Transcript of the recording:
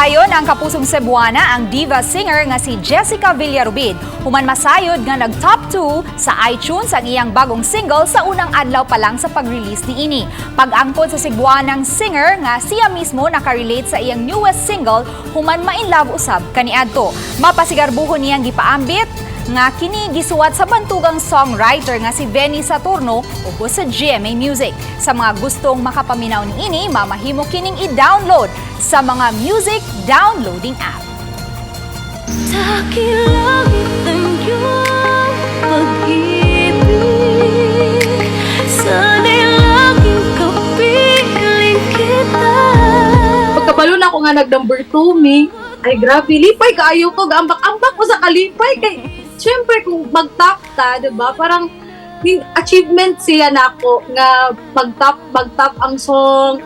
Dayon ang kapusong Cebuana ang diva singer nga si Jessica Villarubid. Human masayod nga nag-top 2 sa iTunes ang iyang bagong single sa unang adlaw pa lang sa pag-release ni ini. Pag-angkon sa Cebuanang singer nga siya mismo nakarelate sa iyang newest single human ma-inlove usab kaniadto. Mapasigarbuhon niyang gipaambit nga kini gisuwat sa bantugang songwriter nga si Benny Saturno ubos sa GMA Music. Sa mga gustong makapaminaw ni ini, mamahimo kining i-download sa mga music downloading app. Takilangit ang iyong pag-ibig, sana'y laging kapiling kita. Pagkabalo na ako nga nag-number 2, mi. Ay, grabe. Lipay kaayo ko. Ambak-ambak ko sa kalipay. Kay, syempre, kung mag-top ka, diba? Parang, achievement siya na ako nga mag-top ang song.